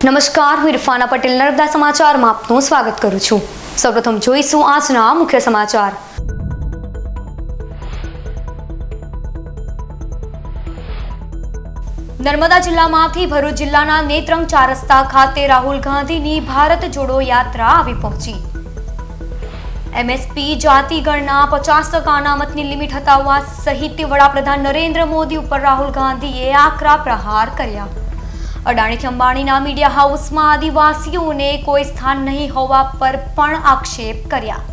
નમસ્કાર, હું ઇરફાના પટેલ નર્મદા સમાચારમાં આપનું સ્વાગત કરું છું। સૌપ્રથમ જોઈશું આજના મુખ્ય સમાચાર। નર્મદા જિલ્લામાંથી ભરૂચ જિલ્લાના નેત્રંગ 4 રસ્તા ખાતે રાહુલ ગાંધીની ભારત જોડો યાત્રા આવી પહોંચી। એમએસપી જાતિ ગણના 50% અનામતની લિમિટ હટાવવા સહિત વડાપ્રધાન નરેન્દ્ર મોદી ઉપર રાહુલ ગાંધીએ આકરા પ્રહાર કર્યા। અડાણીથી અંબાણીના મીડિયા હાઉસમાં આદિવાસીઓને કોઈ સ્થાન નહીં હોવા પર પણ આક્ષેપ કર્યા।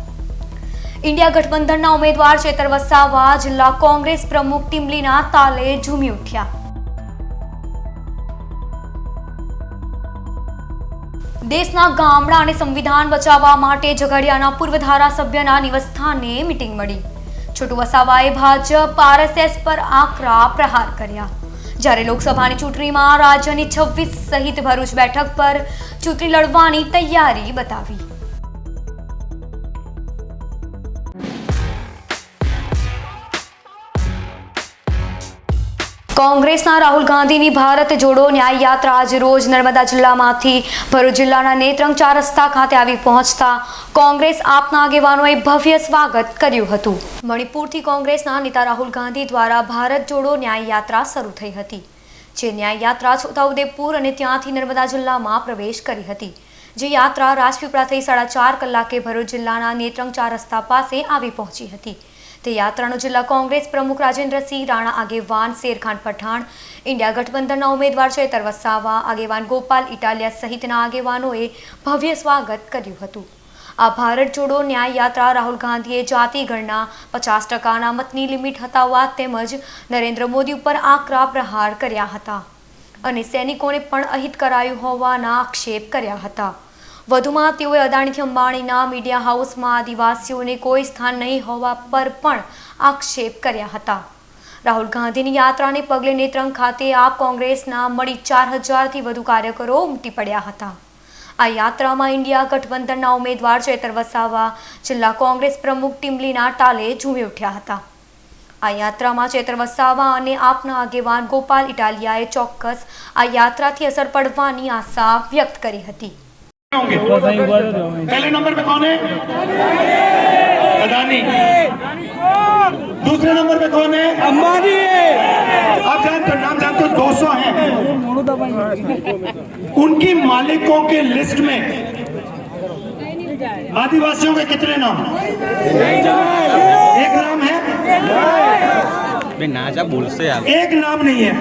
ઇન્ડિયા ગઠબંધનના ઉમેદવાર ચેતર વસાવા જિલ્લા કોંગ્રેસ પ્રમુખ ટીમલીના તાલે ઝૂમી ઉઠ્યા। દેશના ગામડા અને સંવિધાન બચાવવા માટે ઝઘડિયાના પૂર્વ ધારાસભ્યના નિવાસસ્થાને મીટિંગ મળી। છોટુ વસાવાએ ભાજપ આરએસએસ પર આકરા પ્રહાર કર્યા। જ્યારે લોકસભાની ચૂંટણીમાં રાજ્યની 26 સહિત ભરૂચ બેઠક પર ચૂંટણી લડવાની તૈયારી બતાવી। કોંગ્રેસના રાહુલ ગાંધીની ભારત જોડો ન્યાય યાત્રા આજે રોજ નર્મદા જિલ્લામાંથી ભરૂચ જિલ્લાના નેત્રંગ 4 રસ્તા ખાતે આવી પહોંચતા કોંગ્રેસ આપના આગેવાનોએ ભવ્ય સ્વાગત કર્યું હતું। મણિપુરથી કોંગ્રેસના નેતા રાહુલ ગાંધી દ્વારા ભારત જોડો ન્યાય યાત્રા શરૂ થઈ હતી, જે ન્યાય યાત્રા છોટાઉદેપુર અને ત્યાંથી નર્મદા જિલ્લામાં પ્રવેશ કરી હતી। જે યાત્રા રાજપીપળા થઈ 4.5 કલાકે ભરૂચ જિલ્લાના નેત્રંગ 4 રસ્તા પાસે આવી પહોંચી હતી। તે યાત્રાનો જિલ્લા કોંગ્રેસ પ્રમુખ રાજેન્દ્રસિંહ રાણા, આગેવાન શેરખાન પઠાણ, ઇન્ડિયા ગઠબંધનના ઉમેદવાર ચેતર વસાવા, આગેવાન ગોપાલ ઇટાલિયા સહિતના આગેવાનોએ ભવ્ય સ્વાગત કર્યું હતું। આ ભારત જોડો ન્યાય યાત્રા રાહુલ ગાંધીએ જાતિ ગણના 50% અનામતની લિમિટ હટાવવા તેમજ નરેન્દ્ર મોદી ઉપર આકરા પ્રહાર કર્યા હતા અને સૈનિકોને પણ અહિત કરાયું હોવાના આક્ષેપ કર્યા હતા। વધુમાં તેઓએ અદાણીથી અંબાણીના મીડિયા હાઉસમાં આદિવાસીઓને કોઈ સ્થાન નહીં હોવા પર પણ આક્ષેપ કર્યા હતા। રાહુલ ગાંધીની યાત્રાને પગલે નેત્રંગ ખાતે આપ કોંગ્રેસના મળી 4000થી વધુ કાર્યકરો ઉમટી પડ્યા હતા। આ યાત્રામાં ઇન્ડિયા ગઠબંધનના ઉમેદવાર ચેતર વસાવા જિલ્લા કોંગ્રેસ પ્રમુખ ટીમલીના તાલે ઝૂમી ઉઠ્યા હતા। આ યાત્રામાં ચેતર વસાવા અને આપના આગેવાન ગોપાલ ઇટાલિયાએ ચોક્કસ આ યાત્રાથી અસર પડવાની આશા વ્યક્ત કરી હતી। पहले नंबर पे कौन है? अदानी। दूसरे नंबर पे कौन है? अंबानी। आप जानते हो, नाम जानते हो, 200 हैं। उनकी मालिकों के लिस्ट में आदिवासियों के कितने नाम? एक नाम है? नाजा बोल से यार। एक नाम नहीं है।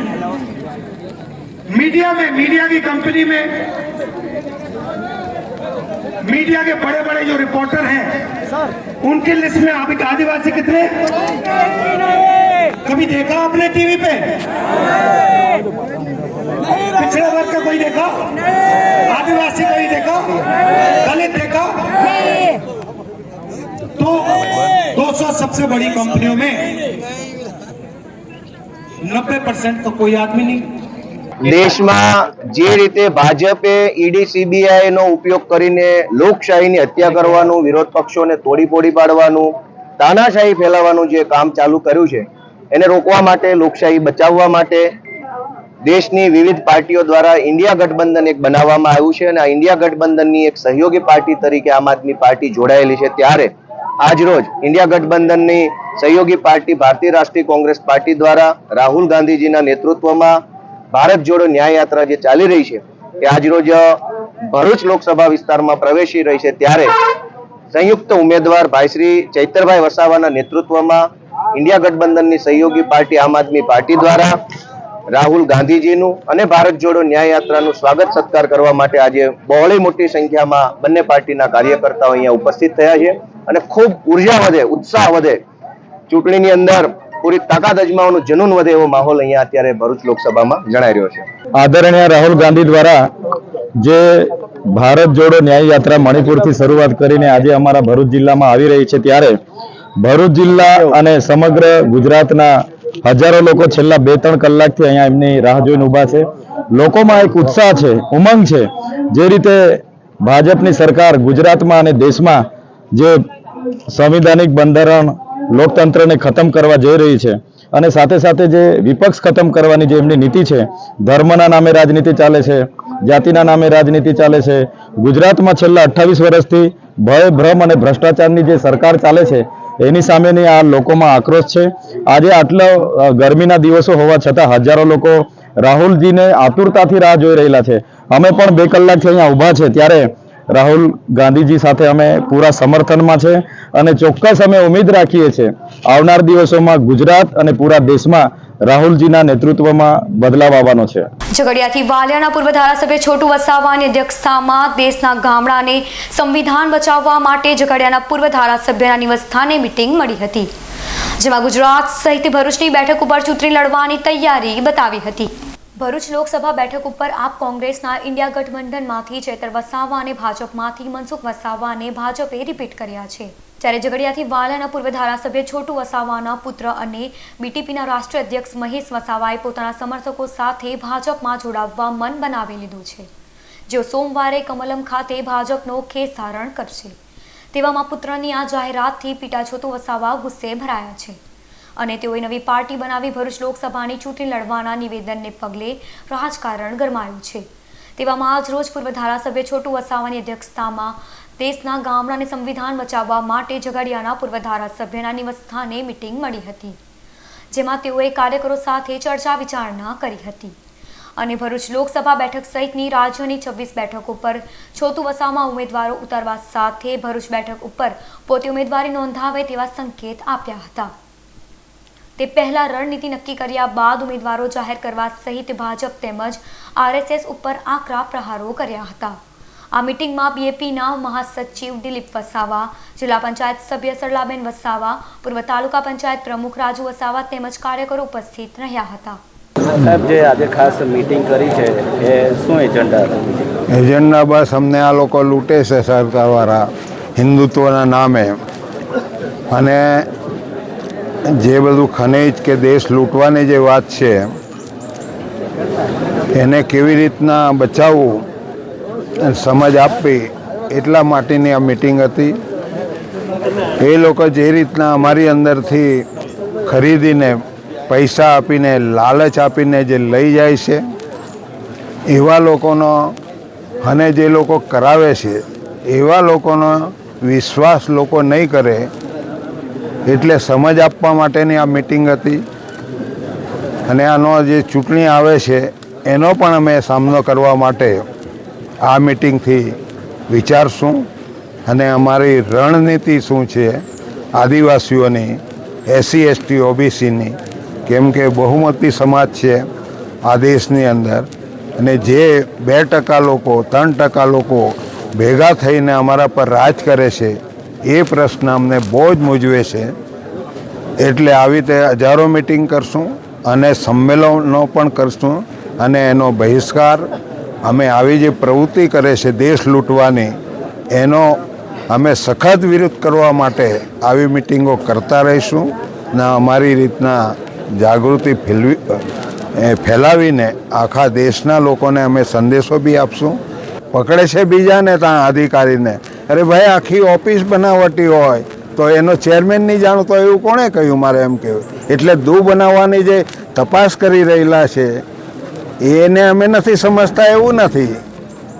मीडिया में, मीडिया की कंपनी में मीडिया के बड़े बड़े जो रिपोर्टर हैं उनकी लिस्ट में अभी आदिवासी कितने? कभी देखा आपने टीवी पे? पिछड़े वर्ग का कोई देखा? आदिवासी कोई देखा? दलित देखा? तो 200 सबसे बड़ी कंपनियों में 90% तो कोई आदमी नहीं। દેશમાં જે રીતે ભાજપે ઈડી સીબીઆઈ નો ઉપયોગ કરીને લોકશાહીની હત્યા કરવાનું, વિરોધ પક્ષોને તોડી ફોડી પાડવાનું, તાનાશાહી ફેલાવવાનું જે કામ ચાલુ કર્યું છે એને રોકવા માટે, લોકશાહી બચાવવા માટે દેશની વિવિધ પાર્ટીઓ દ્વારા ઇન્ડિયા ગઠબંધન એક બનાવવામાં આવ્યું છે અને આ ઇન્ડિયા ગઠબંધનની એક સહયોગી પાર્ટી તરીકે આમ આદમી પાર્ટી જોડાયેલી છે। ત્યારે આજરોજ ઇન્ડિયા ગઠબંધનની સહયોગી પાર્ટી ભારતીય રાષ્ટ્રીય કોંગ્રેસ પાર્ટી દ્વારા રાહુલ ગાંધીજીના નેતૃત્વમાં ભારત જોડો ન્યાય યાત્રા જે ચાલી રહી છે એ આજરોજ ભરૂચ લોકસભા વિસ્તારમાં પ્રવેશી રહી છે। ત્યારે સંયુક્ત ઉમેદવાર ભાઈ શ્રી ચૈતરભાઈ વસાવાના નેતૃત્વમાં ઇન્ડિયા ગઠબંધનની સહયોગી પાર્ટી આમ આદમી પાર્ટી દ્વારા રાહુલ ગાંધીજીનું અને ભારત જોડો ન્યાય યાત્રાનું સ્વાગત સત્કાર કરવા માટે આજે બહોળી મોટી સંખ્યામાં બંને પાર્ટીના કાર્યકર્તાઓ અહીંયા ઉપસ્થિત થયા છે અને ખૂબ ઉર્જા વધે, ઉત્સાહ વધે, ચૂંટણીની અંદર પૂરી તાકાત અજમાવવાનું જનૂન વધે એવો માહોલ અહીંયા અત્યારે ભરૂચ લોકસભામાં જણાઈ રહ્યો છે। આદરણીય રાહુલ ગાંધી દ્વારા જે ભારત જોડો ન્યાય યાત્રા મણિપુરથી શરૂઆત કરીને આજે અમારા ભરૂચ જિલ્લામાં આવી રહી છે, ત્યારે ભરૂચ જિલ્લા અને સમગ્ર ગુજરાતના હજારો લોકો છેલ્લા 2-3 કલાકથી અહીંયા એમની રાહ જોઈને ઊભા છે। લોકોમાં એક ઉત્સાહ છે, ઉમંગ છે। જે રીતે ભાજપની સરકાર ગુજરાતમાં અને દેશમાં જે સંવિધાનિક બંધારણ લોકતંત્રને ખતમ કરવા જઈ રહી છે અને સાથે સાથે જે વિપક્ષ ખતમ કરવાની જે એમની નીતિ છે, ધર્મના નામે રાજનીતિ ચાલે છે, જાતિના નામે રાજનીતિ ચાલે છે. ગુજરાતમાં છેલ્લા 28 વર્ષથી ભય, ભ્રમ અને ભ્રષ્ટાચારની જે સરકાર ચાલે છે એની સામેની આ લોકોમાં આક્રોશ છે. આજે આટલા ગરમીના દિવસો હોવા છતાં હજારો લોકો રાહુલજીને આતુરતાથી રાહ જોઈ રહેલા છે. અમે પણ 2 કલાકથી અહીંયા ઊભા છે ત્યારે રાહુલ ગાંધીજી સાથે અમે પૂરા સમર્થનમાં છે અને ચોક્કસ અમે ઉમ્મીદ રાખીએ છીએ આવનાર દિવસોમાં ગુજરાત અને પૂરા દેશમાં રાહુલજીના નેતૃત્વમાં બદલાવ આવવાનો છે. ઝઘડિયાથી વાલિયાના પૂર્વ ધારાસભ્ય છોટુ વસાવાની અધ્યક્ષતામાં દેશના ગામડાને સંવિધાન બચાવવા માટે ઝઘડિયાના પૂર્વ ધારાસભ્યના નિવાસસ્થાને મીટિંગ મળી હતી, જેમાં ગુજરાત સહિત ભરૂચની બેઠક ઉપર ચૂંટણી લડવાની તૈયારી બતાવી હતી. ભરૂચ લોકસભા બેઠક ઉપર આપ કોંગ્રેસના ઇન્ડિયા ગઠબંધનમાંથી ચેતર વસાવા અને ભાજપમાંથી મનસુખ વસાવાને ભાજપે રિપીટ કર્યા છે, ત્યારે ઝઘડિયાથી વાલિયાના પૂર્વ ધારાસભ્ય છોટુ વસાવાના પુત્ર અને બીટીપીના રાષ્ટ્રીય અધ્યક્ષ મહેશ વસાવાએ પોતાના સમર્થકો સાથે ભાજપમાં જોડાવવા મન બનાવી લીધું છે, જેઓ સોમવારે કમલમ ખાતે ભાજપનો ખેસ ધારણ કરશે. તેવામાં પુત્રની આ જાહેરાતથી પિતા છોટુ વસાવા ગુસ્સે ભરાયા છે અને તેઓએ નવી પાર્ટી બનાવી ભરૂચ લોકસભાની ચૂંટણી લડવાના નિવેદનને પગલે રાજકારણ ગરમાયું છે. તેવામાં આજ રોજ પૂર્વ ધારાસભ્ય છોટુ વસાવાની અધ્યક્ષતામાં દેશના ગામડાને સંવિધાન બચાવવા માટે ઝઘડિયાના પૂર્વ ધારાસભ્યના નિવાસસ્થાને મીટિંગ મળી હતી, જેમાં તેઓએ કાર્યકરો સાથે ચર્ચા વિચારણા કરી હતી અને ભરૂચ લોકસભા બેઠક સહિતની રાજ્યની 26 બેઠકો પર છોટુ વસાવા ઉમેદવારો ઉતારવા સાથે ભરૂચ બેઠક ઉપર પોતે ઉમેદવારી નોંધાવે તેવા સંકેત આપ્યા હતા. તે પહેલા રણનીતિ નક્કી કર્યા બાદ ઉમેદવારો જાહેર કરવા સહિત ભાજપ તેમજ RSS ઉપર આકરા પ્રહારો કર્યા હતા. આ મીટિંગમાં બીએપીના મહાસચિવ દિલીપ વસાવા, જિલ્લા પંચાયત સભ્ય સરલાબેન વસાવા, પૂર્વ તાલુકા પંચાયત પ્રમુખ રાજુ વસાવા તેમજ કાર્યકરો ઉપસ્થિત રહ્યા હતા. સાહેબ, જે આજે ખાસ મીટિંગ કરી છે એ શું એજન્ડા હતો? એજન્ડા બસ અમને આ લોકો લૂંટે છે સરકારવાળા હિન્દુત્વના નામે, અને જે બધું ખનિજ કે દેશ લૂંટવાની જે વાત છે એને કેવી રીતના બચાવવું સમજ આપવી એટલા માટેની આ મિટિંગ હતી. એ લોકો જે રીતના અમારી અંદરથી ખરીદીને પૈસા આપીને લાલચ આપીને જે લઈ જાય છે એવા લોકોનો અને જે લોકો કરાવે છે એવા લોકોનો વિશ્વાસ લોકો નહીં કરે એટલે સમજ આપવા માટેની આ મિટિંગ હતી. અને આનો જે ચૂંટણી આવે છે એનો પણ અમે સામનો કરવા માટે આ મિટિંગથી વિચારશું અને અમારી રણનીતિ શું છે આદિવાસીઓની, SC ST OBCની, કેમ કે બહુમતી સમાજ છે આ દેશની અંદર અને જે 2% લોકો 3% લોકો ભેગા થઈને અમારા પર રાજ કરે છે એ પ્રશ્ન અમને બહુ જ મૂંઝવે છે. એટલે આવી રીતે હજારો મિટિંગ કરશું અને સંમેલનો પણ કરશું અને એનો બહિષ્કાર અમે આવી જે પ્રવૃત્તિ કરે છે દેશ લૂંટવાની એનો અમે સખત વિરોધ કરવા માટે આવી મિટિંગો કરતા રહીશું ને અમારી રીતના જાગૃતિ ફેલાવીને આખા દેશના લોકોને અમે સંદેશો બી આપશું. પકડે છે બીજાને ત્યાં અધિકારીને, અરે ભાઈ આખી ઓફિસ બનાવટી હોય તો એનો ચેરમેન નહીં જાણતો એવું કોણે કહ્યું? મારે એમ કહેવું. એટલે બનાવવાની જે તપાસ કરી રહેલા છે એને અમે નથી સમજતા એવું નથી.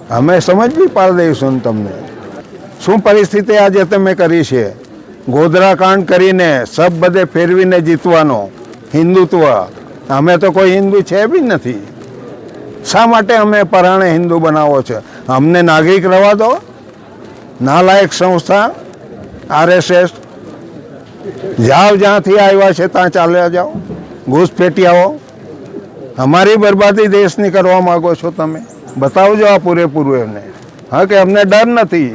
અમે સમજ બી પાડી દઈશું તમને. શું પરિસ્થિતિ આજે તમે કરી છે? ગોધરા કાંડ કરીને સબ બધે ફેરવીને જીતવાનો હિન્દુત્વ. અમે તો કોઈ હિન્દુ છે બી નથી. શા માટે અમે પરાણે હિન્દુ બનાવો છે? અમને નાગરિક રહેવા દો. નાલાયક સંસ્થા RSS, જાઓ જ્યાંથી આવ્યા છે ત્યાં ચાલ્યા જાઓ, ઘૂસપેટિયાઓ. અમારી બરબાદી દેશની કરવા માગો છો તમે? બતાવજો આ પૂરેપૂરું એમને. હા, કે અમને ડર નથી.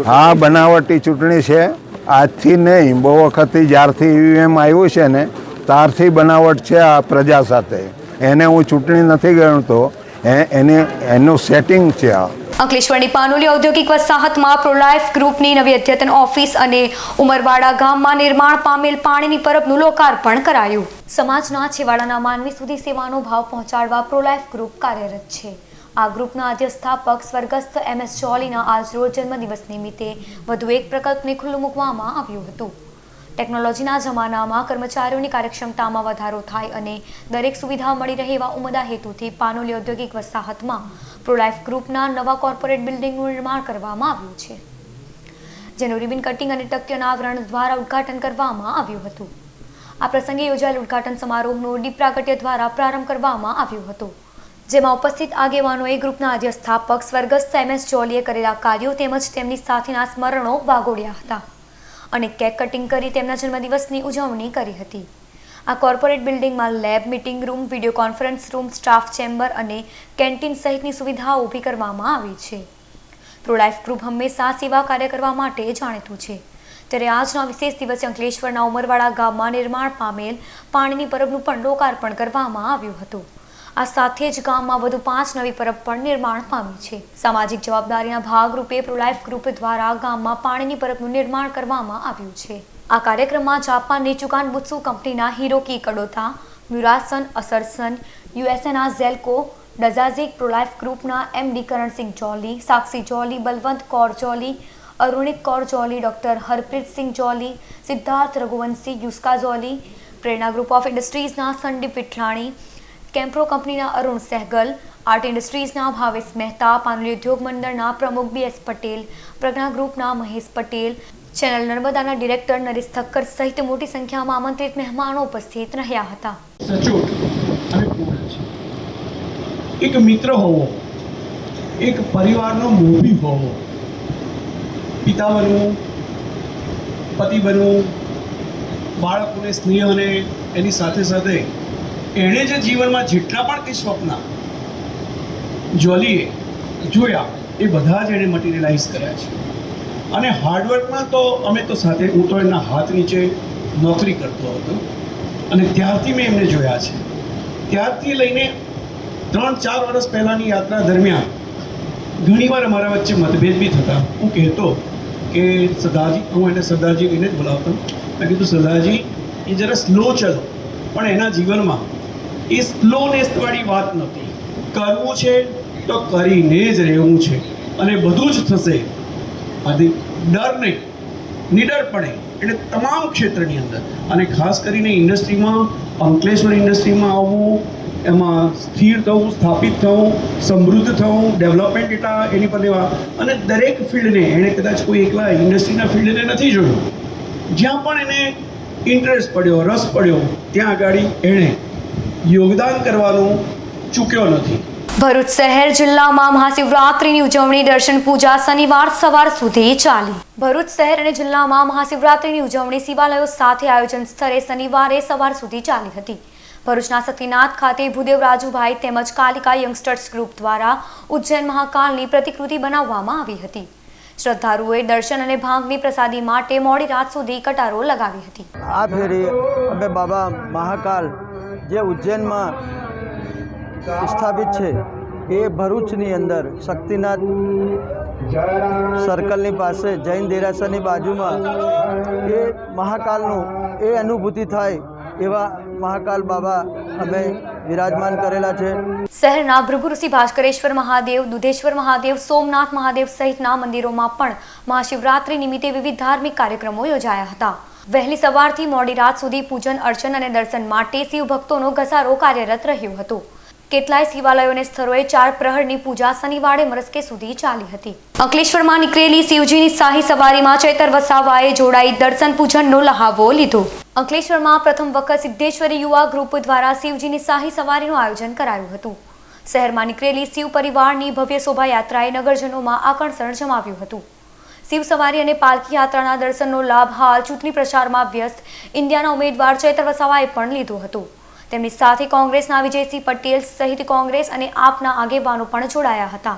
હા, બનાવટી ચૂંટણી છે આજથી નહીં, બહુ વખતથી જ્યારથી EVM આવ્યું છે ને ત્યારથી બનાવટ છે આ પ્રજા સાથે. એને હું ચૂંટણી નથી ગણતો, એનું સેટિંગ છે આ. અંકલેશ્વરની પાનોલી ઔદ્યોગિક વસાહતમાં પ્રોલાઇફ ગ્રુપની નવી અદ્યતન ઓફિસ અને ઉમરવાડા ગામમાં નિર્માણ પામેલ પાણીની પરબનું લોકાર્પણ કરાયું. સમાજના છેવાડાના માનવી સુધી સેવાનો ભાવ પહોંચાડવા પ્રોલાઇફ ગ્રુપ કાર્યરત છે. આ ગ્રુપના અધ્યક્ષાપક સ્વર્ગસ્થ MS ચોલીના આજ રોજ જન્મદિવસ નિમિત્તે વધુ એક પ્રકલ્પને ખુલ્લું મૂકવામાં આવ્યું હતું, ટેકનોલોજીના જમાનામાં કર્મચારીઓની કાર્યક્ષમતામાં વધારો થાય અને દરેક સુવિધા મળી રહે એવા ઉમદા હેતુથી પાનોલી ઔદ્યોગિક વસાહતમાં પ્રોલાઇફ ગ્રુપના નવા કોર્પોરેટ બિલ્ડિંગનું નિર્માણ કરવામાં આવ્યું છે, જેનું રિબન કટિંગ અને ટક્ય અનાવરણ દ્વારા ઉદ્ઘાટન કરવામાં આવ્યું હતું. આ પ્રસંગે યોજાયેલ ઉદ્ઘાટન સમારોહનો દીપ પ્રાગટ્ય દ્વારા પ્રારંભ કરવામાં આવ્યો હતો, જેમાં ઉપસ્થિત આગેવાનોએ ગ્રુપના આદ્ય સ્થાપક સ્વર્ગસ્થ MS જોલીએ કરેલા કાર્યો તેમજ તેમની સાથેના સ્મરણો વાગોડ્યા હતા અને કેક કટિંગ કરી તેમના જન્મદિવસની ઉજવણી કરી હતી. આ કોર્પોરેટ બિલ્ડિંગમાં lab, meeting room, video conference room, staff chamber અને કેન્ટીન સહિતની સુવિધાઓ ઊભી કરવામાં આવી છે. પ્રોલાઇફ ગ્રુપ હંમેશા સેવા કાર્ય કરવા માટે જાણીતું છે, ત્યારે આજના વિશેષ દિવસે અંકલેશ્વરના ઉમરવાડા ગામમાં નિર્માણ પામેલ પાણીની પરબનું પણ લોકાર્પણ કરવામાં આવ્યું હતું. આ સાથે જ ગામમાં વધુ 5 નવી પરબ પણ નિર્માણ પામી છે. સામાજિક જવાબદારીના ભાગરૂપે પ્રોલાઇફ ગ્રુપ દ્વારા ગામમાં પાણીની પરબનું નિર્માણ કરવામાં આવ્યું છે. આ કાર્યક્રમમાં જાપાનની ચુકાન બુત્સુ કંપનીના હિરોકી કડોતા, મ્યુરાસન અસરસન, યુએસએના ઝેલ્કો, ડઝાઝિક પ્રોલાઇફ ગ્રુપના MD કરણસિંહ જોલી, સાક્ષી જોલી, બલવંત કૌર જોલી, અરુણિત કૌર જોલી, ડોક્ટર હરપ્રીતસિંહ જોલી, સિદ્ધાર્થ રઘુવંશી, યુસ્કા જોલી, પ્રેરણા ગ્રુપ ઓફ ઇન્ડસ્ટ્રીઝના સંદીપ વિઠલાણી, કેમ્પ્રો કંપનીના અરુણ સહેગલ, આર્ટ ઇન્ડસ્ટ્રીઝના ભાવેશ મહેતા, પાનોલી ઉદ્યોગ મંડળના પ્રમુખ BS પટેલ, પ્રજ્ઞા ગ્રુપના મહેશ પટેલ, ચેનલ નર્મદાના ડિરેક્ટર નરેશ ઠક્કર સહિત મોટી સંખ્યામાં આમંત્રિત મહેમાનો ઉપસ્થિત રહ્યા હતા. સચોટ અને પૂર્ણ છે. એક મિત્ર હોવો, એક પરિવારનો મોભી હોવો, પિતા બનવું, પતિ બનવું, બાળકોને સ્નેહ અને એની સાથે સાથે એણે જે જીવનમાં જેટલા પણ કંઈ સ્વપ્ન જોલીએ જોયા એ બધા જ એણે મટીરિયલાઇઝ કર્યા છે. અને હાર્ડવર્કમાં તો અમે તો સાથે, હું તો એના હાથ નીચે નોકરી કરતો હતો અને ત્યારથી મેં એમને જોયા છે. ત્યારથી લઈને 3-4 વર્ષ પહેલાંની યાત્રા દરમિયાન ઘણીવાર અમારા વચ્ચે મતભેદ બી થતા. હું કહેતો કે સરદારજી, હું એને સરદારજી કહીને જ બોલાવતો. મેં કીધું સરદારજી એ જરા સ્લો ચલો, પણ એના જીવનમાં એ સ્લોનેસવાળી વાત નહોતી. કરવું છે તો કરીને જ રહેવું છે અને બધું જ થશે. ડર નહીં, નિડરપણે એટલે તમામ ક્ષેત્રની અંદર, અને ખાસ કરીને ઇન્ડસ્ટ્રીમાં, અંકલેશ્વર ઇન્ડસ્ટ્રીમાં આવવું, એમાં સ્થિર થવું, સ્થાપિત થવું, સમૃદ્ધ થવું, ડેવલપમેન્ટ એટલા એની પર લેવા, અને દરેક ફિલ્ડને એણે કદાચ કોઈ એકલા ઇન્ડસ્ટ્રીના ફિલ્ડને નથી જોયું. જ્યાં પણ એને ઇન્ટરેસ્ટ પડ્યો, રસ પડ્યો, ત્યાં આગળ એણે યોગદાન કરવાનું ચૂક્યો નથી. ભરૂચ શહેર જિલ્લામાં મહાશિવરાત્રિની ઉજવણી, દર્શન પૂજા શનિવાર સવાર સુધી ચાલી. ભરૂચ શહેર અને જિલ્લામાં મહાશિવરાત્રિની ઉજવણી શિવાલયો સાથે આયોજન સ્થળે શનિવારે સવાર સુધી ચાલી હતી. ભરૂચના સતીનાથ ખાતે ભૂદેવ રાજુભાઈ તેમજ કાલિકા યંગસ્ટર્સ ગ્રુપ દ્વારા ઉજ્જૈન મહાકાલની પ્રતિકૃતિ બનાવવામાં આવી હતી. શ્રદ્ધાળુઓએ દર્શન અને ભાંગની પ્રસાદી માટે મોડી રાત સુધી કટારો લગાવી હતી. આ ફેરી અમે બાબા મહાકાલ જે ઉજ્જૈનમાં સ્થાપિત છે એ ભરૂચની અંદર શક્તિનાથ સર્કલની પાસે જૈન દેરાસરની બાજુમાં એ મહાકાલનું એ અનુભૂતિ થાય એવા મહાકાલ બાબા અમે વિરાજમાન કરેલા છે. શહેરના ભૃગુ ઋષિ ભાસ્કરેશ્વર મહાદેવ, દુધેશ્વર મહાદેવ, સોમનાથ મહાદેવ સહિતના મંદિરોમાં પણ મહાશિવરાત્રિ નિમિત્તે વિવિધ ધાર્મિક કાર્યક્રમો યોજાયા હતા. વહેલી સવારથી મોડી રાત સુધી પૂજન અર્ચન અને દર્શન માટે શિવ ભક્તોનો ઘસારો કાર્યરત રહ્યો હતો. કેટલાય શિવાલયોને સ્થળોએ 4 પ્રહરની પૂજા શનિવારે મરસ્કે સુધી ચાલી હતી. અંકલેશ્વરમાં નીકળેલી શિવજીની શાહી સવારીમાં ચૈતર વસાવાએ જોડાઈ દર્શન પૂજનનો લહાવો લીધો. અંકલેશ્વરમાં પ્રથમ વખત સિદ્ધેશ્વરી યુવા ગ્રુપ દ્વારા શિવજીની શાહી સવારીનું આયોજન કરાયું હતું. શહેરમાં નીકળેલી શિવ પરિવારની ભવ્ય શોભાયાત્રાએ નગરજનોમાં આકર્ષણ જમાવ્યું હતું. શિવ સવારી અને પાલખી યાત્રાના દર્શનનો લાભ હાલ ચૂંટણી પ્રચારમાં વ્યસ્ત ઇન્ડિયાના ઉમેદવાર ચૈતર વસાવાએ પણ લીધો હતો. તેમની સાથે કોંગ્રેસના વિજયસિંહ પટેલ સહિત કોંગ્રેસ અને આપના આગેવાનો પણ જોડાયા હતા.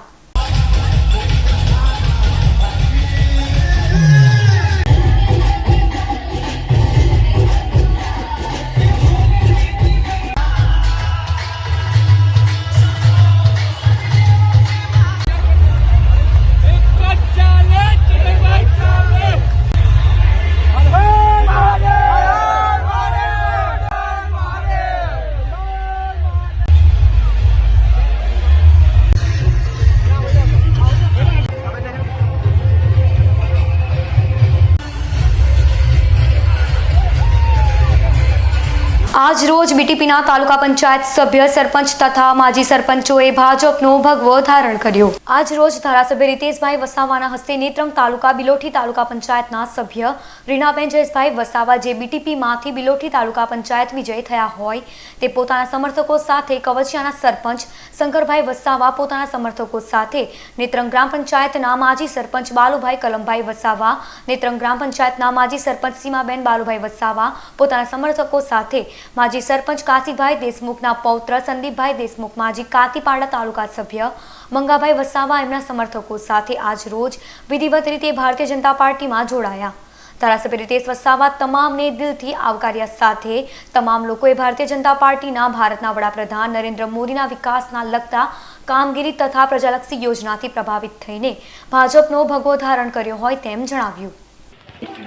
આજ રોજ બીટીપીના તાલુકા પંચાયત સભ્ય સરપંચ તથા માજી સરપંચોએ ભાજપનો ભગવો ધારણ કર્યો. આજ રોજ ધારાસભ્ય રીતેશભાઈ વસાવાના હસ્તે નેત્રંગ તાલુકા બિલોઠી તાલુકા પંચાયતના સભ્ય રીણાબેન જયેશભાઈ વસાવા જે બીટીપીમાંથી બિલોઠી તાલુકા પંચાયત વિજય થયા હોય તે પોતાના સમર્થકો સાથે કવચિયાના સરપંચ શંકરભાઈ વસાવા પોતાના સમર્થકો સાથે નેત્રંગ ગ્રામ પંચાયતના માજી સરપંચ બાલુભાઈ કલમભાઈ વસાવા નેત્રંગ ગ્રામ પંચાયતના માજી સરપંચ સીમાબેન બાલુભાઈ વસાવા પોતાના સમર્થકો સાથે માજી સરપંચ કાશીભાઈ દેશમુખના પૌત્ર સંદીપભાઈ દેશમુખ માજી કાતીપાડા તાલુકા સભ્ય મંગાભાઈ વસાવા એમના સમર્થકો સાથે આજ રોજ વિધિવત રીતે ભારતીય જનતા પાર્ટીમાં જોડાયા. ધારાસભ્ય રીતેશ વસાવા તમામને દિલથી આવકાર્યા સાથે તમામ લોકોએ ભારતીય જનતા પાર્ટીના ભારતના વડાપ્રધાન નરેન્દ્ર મોદીના વિકાસના લગતા કામગીરી તથા પ્રજાલક્ષી યોજનાથી પ્રભાવિત થઈને ભાજપનો ભગવો ધારણ કર્યો હોય તેમ જણાવ્યું.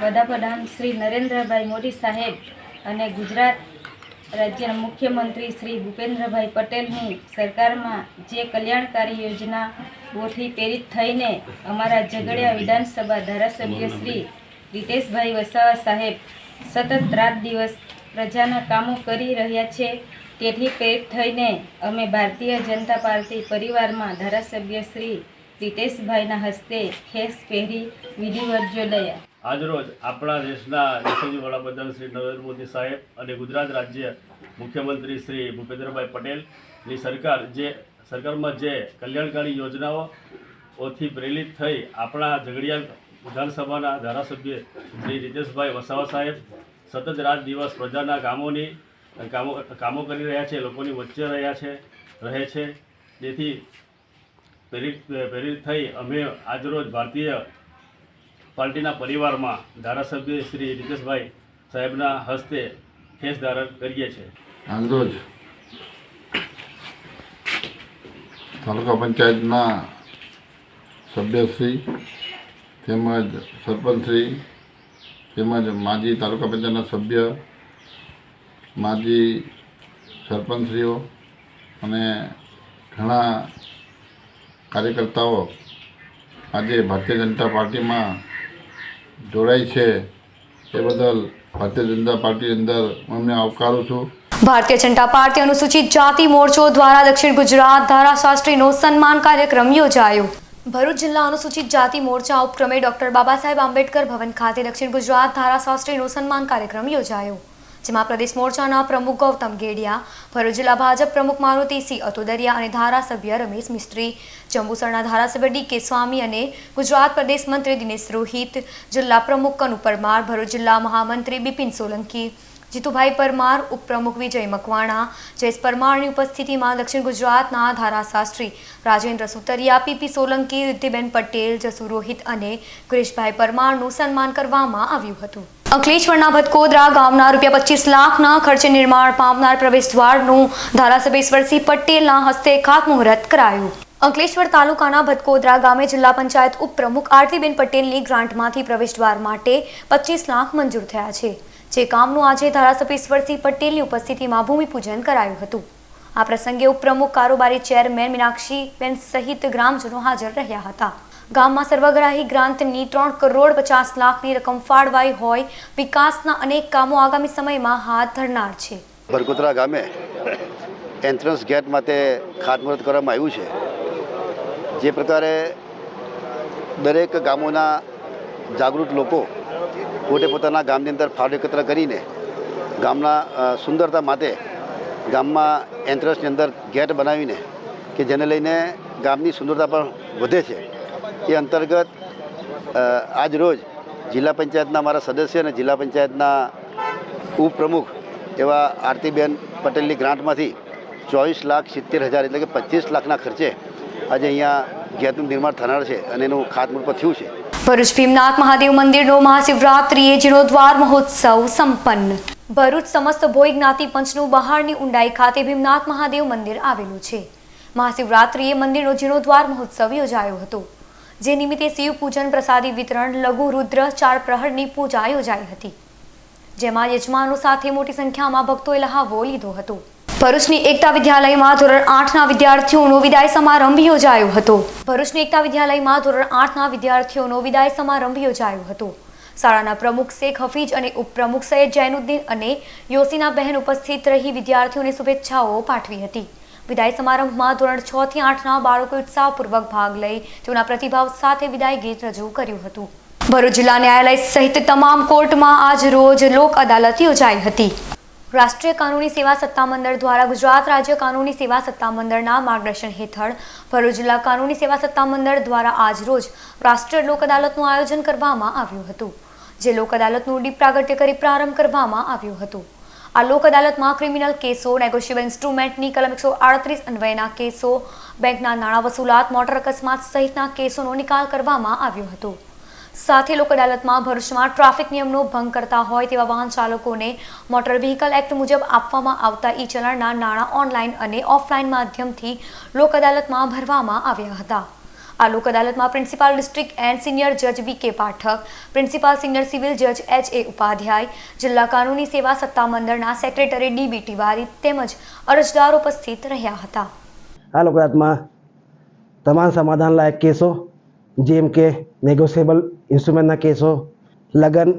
વડાપ્રધાન શ્રી નરેન્દ્રભાઈ મોદી સાહેબ અને ગુજરાત રાજ્યના મુખ્યમંત્રી શ્રી ભૂપેન્દ્રભાઈ પટેલની સરકારમાં જે કલ્યાણકારી યોજનાઓથી પ્રેરિત થઈને અમારા ઝઘડિયા વિધાનસભા ધારાસભ્ય શ્રી રીતેશભાઈ વસાવા સાહેબ સતત રાત દિવસ પ્રજાના કામો કરી રહ્યા છે. તેથી પ્રેરિત થઈને અમે ભારતીય જનતા પાર્ટી પરિવારમાં ધારાસભ્ય શ્રી રીતેશભાઈના હસ્તે ખેસ પહેરી વિધિવત જોડાયા. આજરોજ આપણા દેશના યશસ્વી વડાપ્રધાન શ્રી નરેન્દ્ર મોદી સાહેબ અને ગુજરાત રાજ્ય મુખ્યમંત્રી શ્રી ભૂપેન્દ્રભાઈ પટેલની સરકારમાં જે કલ્યાણકારી યોજનાઓથી પ્રેરિત થઈ આપણા ઝઘડિયા વિધાનસભાના ધારાસભ્ય શ્રી રીતેશભાઈ વસાવા સાહેબ સતત રાત દિવસ પ્રજાના કામો કરી રહ્યા છે, લોકોની વચ્ચે રહે છે. જેથી પ્રેરિત થઈ અમે આજરોજ ભારતીય પાર્ટીના પરિવારમાં ધારાસભ્ય શ્રી રીતેશભાઈ સાહેબના હસ્તે ખેસ ધારણ કરીએ છીએ. આજરોજ તાલુકા પંચાયતના સભ્યશ્રી તેમજ સરપંચશ્રી તેમજ માજી તાલુકા પંચાયતના સભ્ય માજી સરપંચશ્રીઓ અને ઘણા કાર્યકર્તાઓ આજે ભારતીય જનતા પાર્ટીમાં જોડાઈ છે. એ બદલ ભારતીય જનતા પાર્ટી અંદર અમને આવકારું છું. ભારતીય જનતા પાર્ટી અનુસૂચિત જાતિ મોરચો દ્વારા દક્ષિણ ગુજરાત ધારાશાસ્ત્રીનો સન્માન કાર્યક્રમ યોજાયો. ભરૂચ જિલ્લા અનુસૂચિત જાતિ મોરચા ઉપક્રમે ડોક્ટર બાબા સાહેબ આંબેડકર ભવન ખાતે દક્ષિણ ગુજરાત ધારાશાસ્ત્રીનો સન્માન કાર્યક્રમ યોજાયો, જેમાં પ્રદેશ મોરચાના પ્રમુખ ગૌતમ ગેડિયા, ભરૂચ જિલ્લા ભાજપ પ્રમુખ મારુતિસિંહ અતોદરિયા અને ધારાસભ્ય રમેશ મિસ્ત્રી, જંબુસરના ધારાસભ્ય ડી.કે. સ્વામી અને ગુજરાત પ્રદેશ મંત્રી દિનેશ રોહિત, જિલ્લા પ્રમુખ કનુ પરમાર, ભરૂચ જિલ્લા મહામંત્રી બિપિન સોલંકી, જીતુભાઈ પરમાર, ઉપપ્રમુખ વિજય મકવાણા, જયેશ પરમારની ઉપસ્થિતિમાં દક્ષિણ ગુજરાતના ધારાશાસ્ત્રી રાજેન્દ્ર સુતરિયા, પીપી સોલંકી, રિદ્ધિબેન પટેલ, જસુ રોહિત અને ગુરેશભાઈ પરમારનું સન્માન કરવામાં આવ્યું હતું. અંકલેશ્વરના ભટકોદરા ગામના ₹25 લાખના ખર્ચે નિર્માણ પામનાર પ્રવેશદ્વારનું ધારાસભ્ય ઈશ્વરસિંહ પટેલના હસ્તે ખાતમુહૂર્ત કરાયું. અંકલેશ્વર તાલુકાના ભટકોદરા ગામે જિલ્લા પંચાયત ઉપપ્રમુખ આરતીબેન પટેલની ગ્રાન્ટમાંથી પ્રવેશદ્વાર માટે 25 લાખ મંજૂર થયા છે, જે કામનું આજે ધારાસભ્ય ઈશ્વરસિંહ પટેલની ઉપસ્થિતિમાં ભૂમિપૂજન કરાયું હતું. આ પ્રસંગે ઉપપ્રમુખ કારોબારી ચેરમેન મીનાક્ષીબેન સહિત ગ્રામજનો હાજર રહ્યા હતા. ગામમાં સર્વગ્રાહી ગ્રાન્ટની 3,50 લાખની રકમ ફાળવાઈ હોય વિકાસના અનેક કામો આગામી સમયમાં હાથ ધરનાર છે. ભટકોદરા ગામે એન્ટ્રન્સ ગેટ માટે ખાતમુહૂર્ત કરવામાં આવ્યું છે. જે પ્રકારે દરેક ગામોના જાગૃત લોકો પોતે પોતાના ગામની અંદર ફાળો એકત્ર કરીને ગામના સુંદરતા માટે ગામમાં એન્ટ્રન્સની અંદર ગેટ બનાવીને કે જેને લઈને ગામની સુંદરતા પણ વધે છે. એ અંતર્ગત આજ રોજ જિલ્લા પંચાયતના અમારા સદસ્ય અને જિલ્લા પંચાયતના ઉપપ્રમુખ એવા આરતીબેન પટેલની ગ્રાન્ટમાંથી 24,70,000 એટલે કે 25 લાખના ખર્ચે આજે અહીંયા ગેટનું નિર્માણ થનાર છે અને એનું ખાતમુહૂર્ત પણ થયું છે. ભરૂચ ભીમનાથ મહાદેવ મંદિરનો મહાશિવરાત્રિએ જીર્ણોદ્વાર મહોત્સવ સંપન્ન. ભરૂચ સમસ્ત ભોઈ જ્ઞાતિ પંચનું બહારની ઊંડાઈ ખાતે ભીમનાથ મહાદેવ મંદિર આવેલું છે. મહાશિવરાત્રિએ મંદિરનો જીર્ણોદ્વાર મહોત્સવ યોજાયો હતો, જે નિમિત્તે શિવ પૂજન, પ્રસાદી વિતરણ, લઘુ રુદ્ર 4 પ્રહરની પૂજા યોજાઈ હતી, જેમાં યજમાનો સાથે મોટી સંખ્યામાં ભક્તોએ લહાવો લીધો હતો. ભરૂચની એકતા વિદ્યાલયમાં ધોરણ 8ના વિદ્યાર્થીઓનો વિદાય સમારંભ યોજાયો હતો. ભરૂચની એકતા વિદ્યાલયમાં ધોરણ 8ના વિદ્યાર્થીઓનો વિદાય સમારંભ યોજાયો હતો, શાળાના પ્રમુખ શેખ હફીજ અને ઉપપ્રમુખ સૈયદ જૈનુદ્દીન અને યોસીના બહેન ઉપસ્થિત રહી વિદ્યાર્થીઓને શુભેચ્છાઓ પાઠવી હતી. વિદાય સમારંભમાં ધોરણ 6 થી 8ના બાળકોએ ઉત્સાહપૂર્વક ભાગ લઈ તેઓના પ્રતિભાવ સાથે વિદાય ગીત રજૂ કર્યું હતું. ભરૂચ જિલ્લા ન્યાયાલય સહિત તમામ કોર્ટમાં આજ રોજ લોક અદાલત યોજાઈ હતી. રાષ્ટ્રીય કાનૂની સેવા સત્તામંડળ દ્વારા ગુજરાત રાજ્ય કાનૂની સેવા સત્તામંડળના માર્ગદર્શન હેઠળ ભરૂચ જિલ્લા કાનૂની સેવા સત્તામંડળ દ્વારા આજ રોજ રાષ્ટ્રીય લોક અદાલતનું આયોજન કરવામાં આવ્યું હતું, જે લોક અદાલતનું ડીપ પ્રાગટ્ય કરી પ્રારંભ કરવામાં આવ્યું હતું. આ લોક અદાલતમાં ક્રિમિનલ કેસો, નેગોશિયેબલ ઇન્સ્ટ્રુમેન્ટની કલમ 138 અન્વયના કેસો, બેંકના નાણાં વસૂલાત, મોટર અકસ્માત સહિતના કેસોનો નિકાલ કરવામાં આવ્યો હતો. સાથે લોક અદાલતમાં ભરૂચમાં ટ્રાફિક નિયમનો ભંગ કરતા હોય તેવા વાહન ચાલકોને મોટર વ્હીકલ એક્ટ મુજબ આપવામાં આવતા ઈ ચલણના નાણાં ઓનલાઈન અને ઓફલાઈન માધ્યમથી લોક અદાલતમાં ભરવામાં આવ્યા હતા. આ લોક અદાલતમાં પ્રિન્સિપાલ ડિસ્ટ્રિક્ટ એન્ડ સિનિયર જજ વી.કે. પાઠક, પ્રિન્સિપાલ સિનિયર સિવિલ જજ H.A. ઉપાધ્યાય, જિલ્લા કાનૂની સેવા સત્તામંડળના સેક્રેટરી D.B. તિવારી તેમજ અરજદારો ઉપસ્થિત રહ્યા હતા. આ લોક અદાલતમાં તમામ સમાધાન લાયક કેસો જેમ કે નેગોશિયેબલ ઇન્સ્ટ્રુમેન્ટના કેસો, લગન,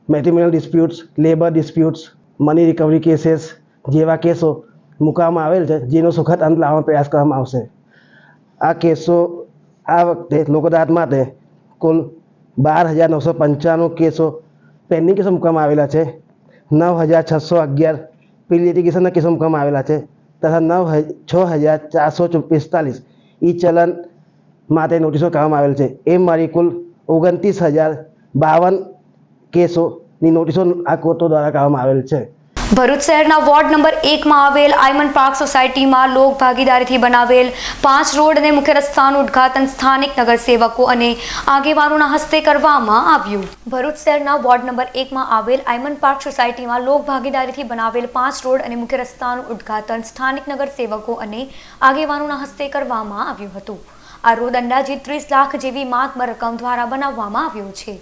matrimonial disputes, labour disputes, money recovery cases જેવા કેસો મૂકવામાં આવેલ છે, જેનો સુખદ અંત લાવવાનો પ્રયાસ કરવામાં આવશે. આ કેસો આ વખતે લોક અદાલત માટે કુલ 12,995 કેસો પેન્ડિંગ કેસો મૂકવામાં આવેલા છે. 9,611 પ્રી લિટિગેશનના કેસો મૂકવામાં આવેલા છે તથા 6,445 ઈ ચલણ માટે નોટિસો કરવામાં આવેલ છે. એમ મારી કુલ 29,052 કેસોની નોટિસો આ કોર્ટો દ્વારા કરવામાં આવેલ છે. ભરૂચ શહેરના વોર્ડ નંબર 1માં આવેલ આયમન પાર્ક સોસાયટીમાં લોક ભાગીદારીથી બનાવેલ 5 રોડ અને મુખ્ય રસ્તાનું ઉદ્ઘાટન સ્થાનિક નગરસેવકો અને આગેવાનોના હસ્તે કરવામાં આવ્યું. ભરૂચ શહેરના વોર્ડ નંબર 1માં આવેલ આયમન પાર્ક સોસાયટીમાં લોક ભાગીદારીથી બનાવેલ 5 રોડ અને મુખ્ય રસ્તાનું ઉદ્ઘાટન સ્થાનિક નગરસેવકો અને આગેવાનોના હસ્તે કરવામાં આવ્યું હતું. આ રોડ અંદાજિત 30 લાખ જેવી માતબર રકમ દ્વારા બનાવવામાં આવ્યો છે.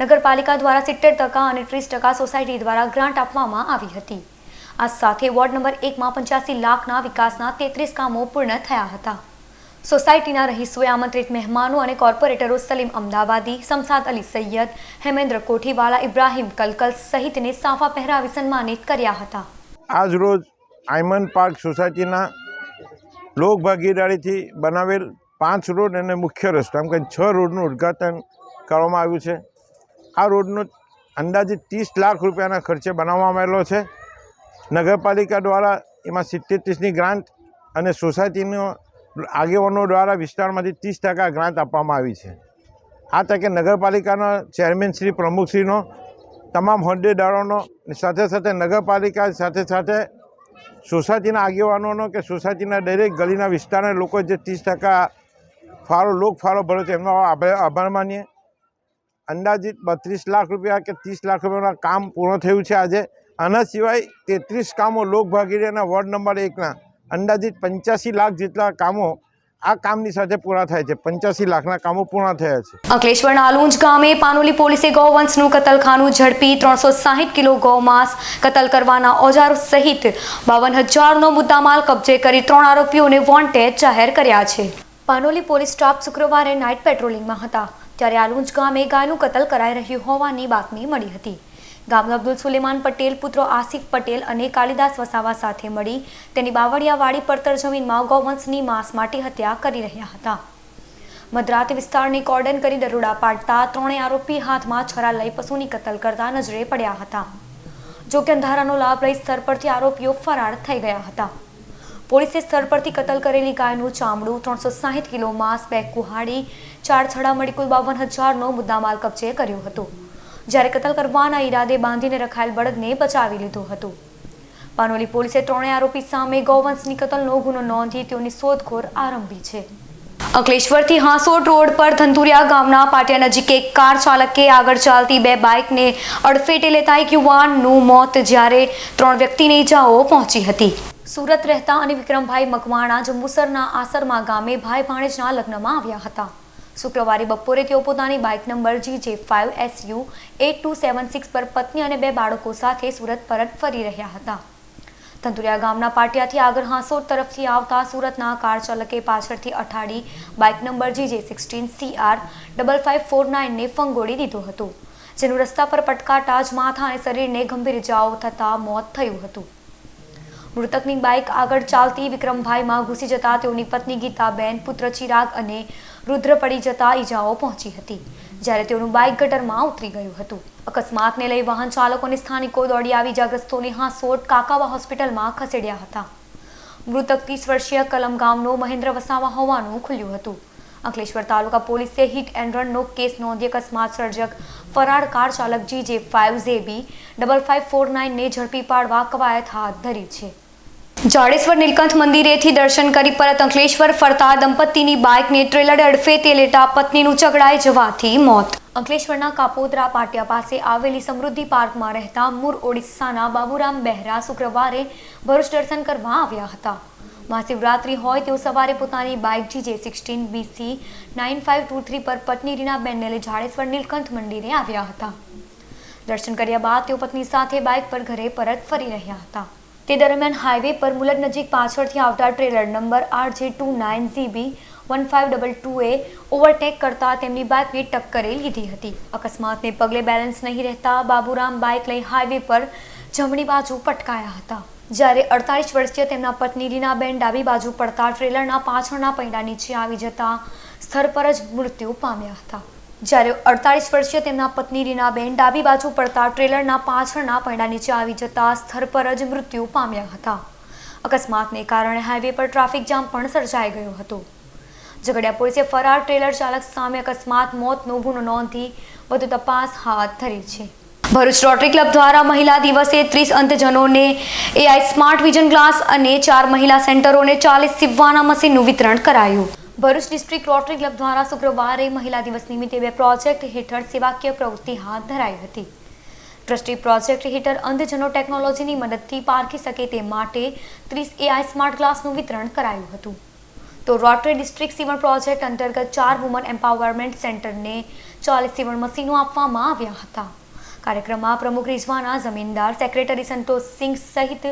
નગરપાલિકા દ્વારા 70% અને 30% સોસાયટી દ્વારા ગ્રાન્ટ આપવામાં આવી હતી. આ સાથે વોર્ડ નંબર 1માં 85 લાખના વિકાસના 33 કામો પૂર્ણ થયા હતા. સોસાયટીના રહીશોએ આમંત્રિત મહેમાનો અને કોર્પોરેટરો સલીમ અમદાવાદી, શમશાદ અલી સૈયદ, હેમેન્દ્ર કોઠીવાલા, ઇબ્રાહિમ કલકલ સહિતને સાફા પહેરાવી સન્માનિત કર્યા હતા. આજ રોજ આયમન પાર્ક સોસાયટીના લોક ભાગીદારીથી બનાવેલ 5 રોડ અને મુખ્ય રસ્તા એમ કે 6 રોડનું ઉદ્ઘાટન કરવામાં આવ્યું છે. આ રોડનો અંદાજિત 30 લાખ રૂપિયાના ખર્ચે બનાવવામાં આવેલો છે. નગરપાલિકા દ્વારા એમાં 70-30ની ગ્રાન્ટ અને સોસાયટીનો આગેવાનો દ્વારા વિસ્તારમાંથી 30% ગ્રાન્ટ આપવામાં આવી છે. આ તકે નગરપાલિકાના ચેરમેન શ્રી, પ્રમુખશ્રીનો, તમામ હોદ્દેદારોનો સાથે સાથે નગરપાલિકા સાથે સાથે સોસાયટીના આગેવાનોનો કે સોસાયટીના દરેક ગલીના વિસ્તારના લોકો જે 30% ફાળો ભર્યો છે એમનો આભાર માનીએ. અંદાજિત 32 લાખ રૂપિયા કે 30 લાખ રૂપિયાના કામ પૂર્ણ થયું છે આજે. આના સિવાય 33 કામો લોક ભાગીદારીના વોર્ડ નંબર 1ના અંદાજિત 85 લાખ જેટલા કામો આ કામની સાથે પૂરા થાય છે. 85 લાખના કામો પૂર્ણ થયા છે. અંકલેશ્વરના આલુંજ ગામે પાનોલી પોલીસે ગૌવંશનું કતલખાનું ઝડપી 360 કિલો ગૌમાંસ કતલ કરવાના ઓજારો સહિત 52,000નો મુદ્દામાલ કબજે કરી 3 આરોપીઓને વોન્ટેડ જાહેર કર્યા છે. પાનોલી પોલીસ સ્ટાફ શુક્રવારે નાઇટ પેટ્રોલિંગમાં હતા ત્યારે આલુંજ ગામે ગાયનું કતલ કરાઈ રહ્યું હોવાની બાતમી મળી હતી. ગામના અબ્દુલ સુલેમાન પટેલ પુત્રો આસિફ પટેલ અને કાલિદાસ વસાવા સાથે મળી તેની બાવળિયાવાડી પડતર જમીનમાં ગૌવંશની માંસ માટે હત્યા કરી રહ્યા હતા. મધરાતે વિસ્તારને કોર્ડન કરી દરોડા પાડતા 3 આરોપી હાથમાં છરા લઈ પશુની કતલ કરતા નજરે પડ્યા હતા. જોકે અંધારાનો લાભ લઈ સ્થળ પરથી આરોપીઓ ફરાર થઈ ગયા હતા. પોલીસે સ્થળ પરથી કતલ કરેલી ગાયનું ચામડું, 360 કિલો માંસ, 2 કુહાડી, 4 છડા મળી કુલ 52,000નો મુદ્દામાલ કબજે કર્યો હતો. જ્યારે કતલ કરવાના ઈરાદે બાંધીને રખાયેલ બળદને બચાવી લીધો હતો. પાનોલી પોલીસે 3 આરોપી સામે ગૌવંશની કતલનો ગુનો નોંધી તેઓની શોધખોળ આરંભી છે. અંકલેશ્વરથી હાંસોટ રોડ પર ધંધુરિયા ગામના પાટિયા નજીક એક કાર ચાલકે આગળ ચાલતી 2 બાઇકને અડફેટે લેતા એક યુવાનનું મોત જ્યારે 3 વ્યક્તિને ઈજાઓ પહોંચી હતી. સુરત રહેતા અને વિક્રમભાઈ મકવાણા જંબુસરના આસરમા ગામે ભાઈ ભાણેજના લગ્નમાં આવ્યા હતા. શુક્રવારે બપોરે તેઓ પોતાની બાઇક નંબર GJ5SU 8276 પર પત્ની અને 2 બાળકો સાથે સુરત પરત ફરી રહ્યા હતા. ધંધુરિયા ગામના પાટિયાથી આગળ હાંસોટ તરફથી આવતા સુરતના કાર ચાલકે પાછળથી અઠાડી બાઇક નંબર GJ16CR 5549ને ફંગોળી દીધો હતો. જેનું રસ્તા પર પટકાતા જ માથા અને શરીરને ગંભીર ઇજાઓ થતાં મોત થયું હતું. મૃતકની બાઇક આગળ ચાલતી વિક્રમભાઈમાં ઘૂસી જતા તેઓની પત્ની ગીતાબેન, પુત્ર ચિરાગ અને રુદ્ર પડી જતા ઈજાઓ પહોંચી હતી, જ્યારે તેઓનું બાઇક ગટરમાં ઉતરી ગયું હતું. અકસ્માતને લઈ વાહન ચાલકો અને સ્થાનિકો દોડી આવી ઇજાગ્રસ્તોને હાંસોટ કાકાવા હોસ્પિટલમાં ખસેડ્યા હતા. મૃતક 30 વર્ષીય કલમ ગામનો મહેન્દ્ર વસાવા હોવાનું ખુલ્યું હતું. અંકલેશ્વર તાલુકા પોલીસે હિટ એન્ડ રનનો કેસ નોંધી અકસ્માત સર્જક ફરાર કાર ચાલક GJ5ZB 5549 ને ઝડપી પાડવા કવાયત હાથ ધરી છે. જાડેશ્વર નીલકંઠ મંદિરેથી દર્શન કરી પરત અંકલેશ્વર ફરતા દંપતીની બાઇકને ટ્રેલરે અડફેટે લેતા પત્નીનું ચગડાઈ જવાથી મોત. અંકલેશ્વરના કાપોદ્રા પાટિયા પાસે આવેલી સમૃદ્ધિ પાર્કમાં રહેતા મૂળ ઓડિશાના બાબુરામ બહેરા શુક્રવારે ભરૂચ દર્શન કરવા આવ્યા હતા. મહાશિવરાત્રી હોય તેઓ સવારે પોતાની બાઇક GJ16 BC 9523 પર પત્ની રીનાબેનને લઈ જાડેશ્વર નીલકંઠ મંદિરે આવ્યા હતા. દર્શન કર્યા બાદ તેઓ પત્ની સાથે બાઇક પર ઘરે પરત ફરી રહ્યા હતા. તે દરમિયાન હાઈવે પર મુલક નજીક પાછળથી આવતા ટ્રેલર નંબર RJ29ZB 1522 ઓવરટેક કરતા તેમની બાઇકને ટક્કરે લીધી હતી. અકસ્માતને પગલે બેલેન્સ નહીં રહેતા બાબુરામ બાઇક લઈ હાઈવે પર જમણી બાજુ પટકાયા હતા, જ્યારે 48 વર્ષીય તેમના પત્ની રીનાબેન ડાબી બાજુ પડતા ટ્રેલરના પાછળના પૈડા નીચે આવી જતા સ્થળ પર જ મૃત્યુ પામ્યા હતા. જ્યારે 48 વર્ષીય તેમના પત્ની રીનાબેન ડાબી બાજુ પડતા ટ્રેલરના પાછળના પૈડા નીચે આવી જતા સ્થળ પર જ મૃત્યુ પામ્યા હતા. અકસ્માતને કારણે હાઈવે પર ટ્રાફિક જામ પણ સર્જાઈ ગયો હતો. ઝઘડિયા પોલીસે ફરાર ટ્રેલર ચાલક સામે અકસ્માત મોતનો ગુનો નોંધી વધુ તપાસ હાથ ધરી છે. ભરૂચ રોટરી ક્લબ દ્વારા મહિલા દિવસે 30 અંધજનોને AI સ્માર્ટ વિઝન ગ્લાસ અને 4 મહિલા સેન્ટરોને 40 સીવવાના મશીનનું વિતરણ કરાયું. ભરૂચ ડિસ્ટ્રિક્ટ રોટરી ક્લબ દ્વારા શુક્રવારે મહિલા દિવસ નિમિત્તે 2 પ્રોજેક્ટ હેઠળ સેવાકીય પ્રવૃત્તિ હાથ ધરાઈ હતી. ટ્રસ્ટી પ્રોજેક્ટ હેઠળ અંધજનો ટેકનોલોજીની મદદથી પારખી શકે તે માટે 30 AI સ્માર્ટ ગ્લાસનું વિતરણ કરાયું હતું. તો રોટરી ડિસ્ટ્રિક્ટ સીવણ પ્રોજેક્ટ અંતર્ગત 4 વુમન એમ્પાવરમેન્ટ સેન્ટરને 40 સીવણ મશીનો આપવામાં આવ્યા હતા. કાર્યક્રમમાં પ્રમુખ રિઝવાના જમીનદાર, સેક્રેટરી સંતોષ સિંહ સહિત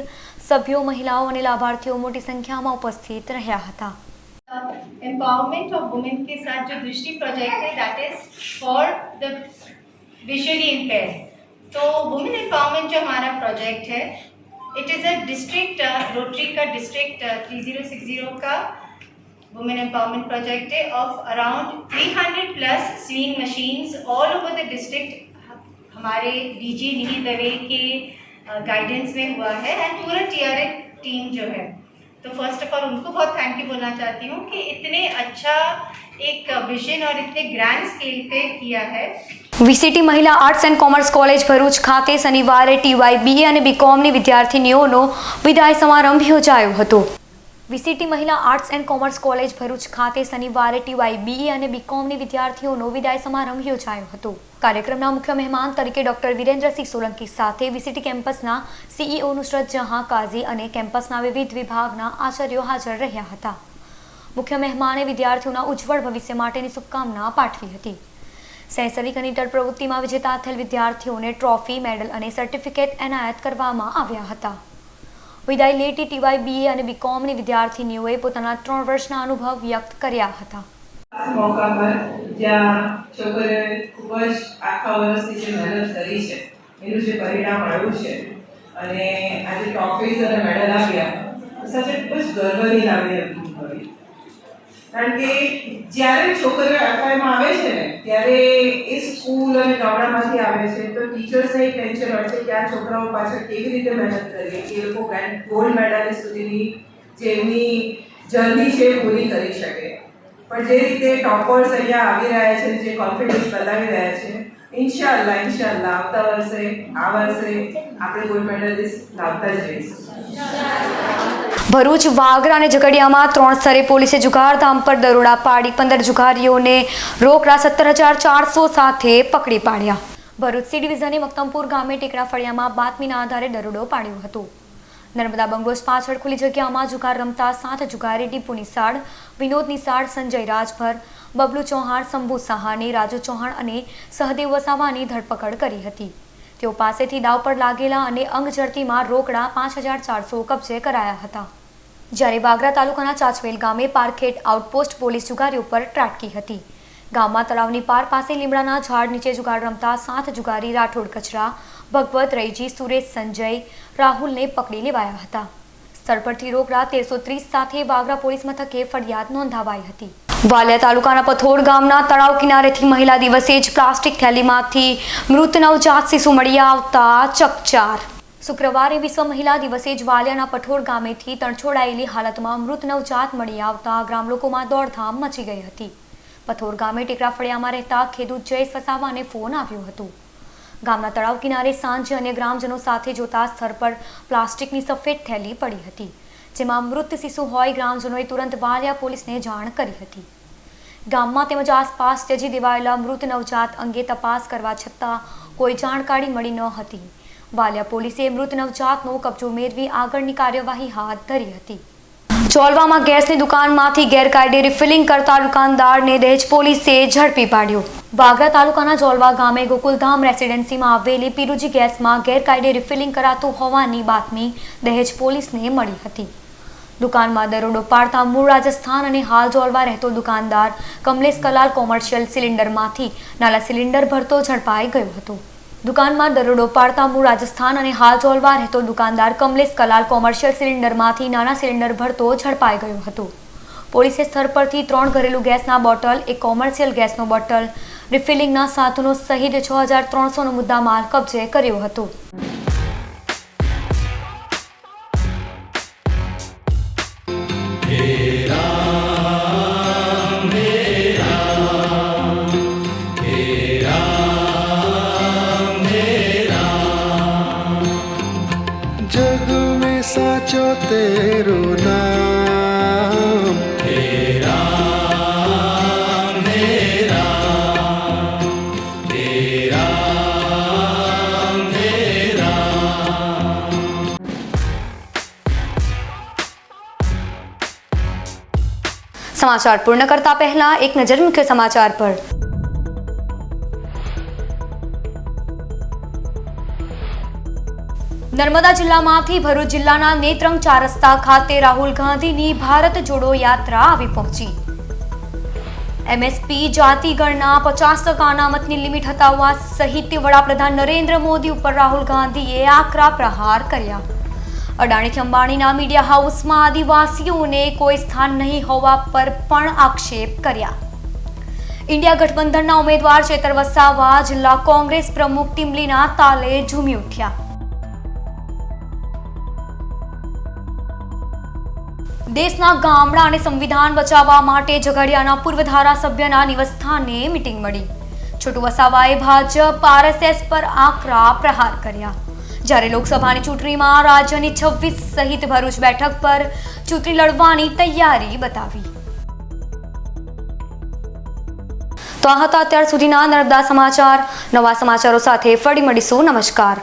સભ્યો, મહિલાઓ અને લાભાર્થીઓ મોટી સંખ્યામાં ઉપસ્થિત રહ્યા હતા. एम्पावरमेंट ऑफ वुमेन के साथ जो दृष्टि प्रोजेक्ट है that is for the visually impair. तो वुमेन एम्पावरमेंट जो हमारा प्रोजेक्ट है it is a district rotary का डिस्ट्रिक्ट 3060 का वुमेन एम्पावरमेंट प्रोजेक्ट है of around 300 plus swing machines all over the district हमारे डीजी निहित दवे के गाइडेंस में हुआ है एंड पूरा TRA टीम जो है. तो फर्स्ट ऑफ ऑल उनको बहुत थैंक यू बोलना चाहती हूँ कि इतने अच्छा एक विजन और इतने ग्रैंड स्केल पे किया है. VCT મહિલા arts and commerce college Bharuch ખાતે શનિવારે TY BA અને BComની વિદ્યાર્થીનીઓનો વિદાય સમારંભ યોજાયો હતો. VCT મહિલા arts and commerce college Bharuch ખાતે શનિવારે TY BA અને BComની વિદ્યાર્થીઓનો વિદાય સમારંભ યોજાયો હતો. કાર્યક્રમના મુખ્ય મહેમાન તરીકે ડોક્ટર વિરેન્દ્રસિંહ સોલંકી સાથે VCT કેમ્પસના CEO નુસરત જહાં કાઝી અને કેમ્પસના વિવિધ વિભાગના આચાર્યો હાજર રહ્યા હતા. મુખ્ય મહેમાને વિદ્યાર્થીઓના ઉજ્જવળ ભવિષ્ય માટેની શુભકામના પાઠવી હતી. શૈક્ષણિક અને ઇન્ટર પ્રવૃત્તિમાં વિજેતા થયેલ વિદ્યાર્થીઓને ટ્રોફી, મેડલ અને સર્ટિફિકેટ એનાયત કરવામાં આવ્યા હતા. વિદાય લેતી TY BA અને BComની વિદ્યાર્થીનીઓએ પોતાના 3 વર્ષના અનુભવ વ્યક્ત કર્યા હતા. મોકા પર જ્યાં છોકરીઓએ ખૂબ જ આખા વર્ષથી જે મહેનત કરી છે એનું જે પરિણામ આવ્યું છે અને આજે ટ્રોફીઝ અને મેડલ આવ્યા સાચે ખૂબ જ ગર્વની લાગણી અનુભવ કરી. કારણ કે જ્યારે છોકરીઓ એફઆઈમાં આવે છે ને ત્યારે એ સ્કૂલ અને ગામડામાંથી આવે છે તો ટીચર્સને એક ટેન્શન હોય છે કે આ છોકરાઓ પાછળ કેવી રીતે મહેનત કરીએ કે એ લોકો ગોલ્ડ મેડલિસ્ટ સુધીની જે એમની જર્ની છે એ પૂરી કરી શકે. પણ જે રીતે ટોપર્સ અહીંયા આવી રહ્યા છે, જે કોન્ફિડન્સ બતાવી રહ્યા છે, ઇન્શાઅલ્લાહ આવતા વર્ષે આ વર્ષે આપણે ગોલ્ડ મેડલિસ્ટ લાવતા જ રહીશું. ભરૂચ, વાગરા અને ઝઘડિયામાં 3 સ્થળે પોલીસે જુગારધામ પર દરોડા પાડી 15 જુગારીઓને રોકડા 17,400 સાથે પકડી પાડ્યા. ભરૂચ સી ડિવિઝનની મક્તમપુર ગામે ટેકરા ફળિયામાં બાતમીના આધારે દરોડો પાડ્યો હતો. નર્મદા બંગલોઝ પાછળ ખુલ્લી જગ્યામાં જુગાર રમતા 7 જુગારી ટીપુ નિસાડ, વિનોદ નિસાડ, સંજય રાજભર, બબલુ ચૌહાણ, શંભુ સહાની, રાજુ ચૌહાણ અને સહદેવ વસાવાની ધરપકડ કરી હતી. તેઓ પાસેથી દાવ પર લાગેલા અને અંગ ઝડતીમાં રોકડા 5,400 કબજે કરાયા હતા. જ્યારે વાગરા તાલુકાના ચાચવેલ ગામે પારખેટ આઉટપોસ્ટ પોલીસ જુગારીઓ પર ત્રાટકી હતી. ગામમાં તળાવની પાર પાસે લીમડાના ઝાડ નીચે જુગાર રમતા 7 જુગારી રાઠોડ કચરા ભગવત રૈજી સુરેશ સંજય રાહુલને પકડી લેવાયા હતા. સ્થળ પરથી રોકડા 1330 સાથે વાગરા પોલીસ મથકે ફરિયાદ નોંધાવાઈ હતી. વાલિયા તાલુકાના પથોડ ગામના તળાવ કિનારેથી મહિલા દિવસે જ પ્લાસ્ટિક થેલીમાંથી મૃત નવજાત શિશુ મળી આવતા ચકચાર. શુક્રવારે વિશ્વ મહિલા દિવસે જ વાલિયાના પઠોડ ગામેથી તણછોડાયેલી હાલતમાં મૃત નવજાત મળી આવતા ગ્રામલોકોમાં દોડધામ મચી ગઈ હતી. પથોડ ગામે ટેકરા ફળિયામાં રહેતા ખેડૂત જયેશ વસાવાને ફોન આવ્યો હતો. ગામના તળાવ કિનારે સાંજે અન્ય ગ્રામજનો સાથે જોતા સ્થળ પર પ્લાસ્ટિકની સફેદ થેલી પડી હતી, જેમાં મૃત શિશુ હોય ગ્રામજનોએ તુરંત વાલિયા પોલીસને જાણ કરી હતી. ગામમાં તેમજ આસપાસ ત્યજી દેવાયેલા મૃત નવજાત અંગે તપાસ કરવા છતાં કોઈ જાણકારી મળી ન હતી. વાલિયા પોલીસે મૃત નવજાતનો કબજો મેળવી આગળની કાર્યવાહી હાથ ધરી હતી. ચોલવામાં ગેસની દુકાનમાંથી ગેરકાયદે રિફિલિંગ કરતા દુકાનદારને દહેજ પોલીસે ઝડપી પાડ્યો. વાગરા તાલુકાના ચોલવા ગામે ગોકુલધામ રેસિડેન્સીમાં આવેલી પીરુજી ગેસમાં ગેરકાયદે રિફિલિંગ કરાતું હોવાની બાતમી દહેજ પોલીસને મળી હતી. દુકાનમાં દરોડો પાડતા મૂળ રાજસ્થાન અને હાલ ચોલવા રહેતો દુકાનદાર કમલેશ કલાલ કોમર્શિયલ સિલિન્ડરમાંથી નાના સિલિન્ડર ભરતો ઝડપાઈ ગયો હતો. દુકાનમાં દરોડો પાડતા મૂળ રાજસ્થાન અને હાલ ચોલવા રહેતો દુકાનદાર કમલેશ કલાલ કોમર્શિયલ સિલિન્ડરમાંથી નાના સિલિન્ડર ભરતો ઝડપાઈ ગયો હતો. પોલીસે સ્થળ પરથી 3 ઘરેલું ગેસના બોટલ, 1 કોમર્શિયલ ગેસનો બોટલ, રિફિલિંગના સાધનો સહિત 6300નો મુદ્દામાલ કબજે કર્યો હતો. जग में साचो तेरो नाम हे राम हे राम हे राम हे राम. સમાચાર પૂર્ણ કરતા પહેલા એક નજર મુખ્ય સમાચાર પર. નર્મદા જિલ્લામાંથી ભરૂચ જિલ્લાના નેત્રંગ 4 રસ્તા ખાતે રાહુલ ગાંધીની ભારત જોડો યાત્રા આવી પહોંચી. એમએસપી જાતિગણના 50% અનામતની લિમિટ હટાવવા સહિત વડાપ્રધાન નરેન્દ્ર મોદી ઉપર રાહુલ ગાંધીએ આકરા પ્રહાર કર્યા. અડાણીથી અંબાણીના મીડિયા હાઉસમાં આદિવાસીઓને કોઈ સ્થાન નહીં હોવા પર પણ આક્ષેપ કર્યા. ઇન્ડિયા ગઠબંધનના ઉમેદવાર ચેતર વસાવા જિલ્લા કોંગ્રેસ પ્રમુખ ટીમલીના તાલે ઝૂમી ઉઠ્યા. દેશના ગામડા અને સંવિધાન બચાવવા માટે ઝઘડિયાના પૂર્વ ધારાસભ્યના નિવાસસ્થાને મીટિંગ મળી. છોટુ વસાવાએ ભાજપ આરએસએસ પર આકરા પ્રહાર કર્યા. જ્યારે લોકસભાની ચૂંટણીમાં રાજ્યની 26 સહિત ભરૂચ બેઠક પર ચૂંટણી લડવાની તૈયારી બતાવી. તો આ હતા અત્યાર સુધીના નર્મદા સમાચાર. નવા સમાચારો સાથે ફરી મળીશું. નમસ્કાર.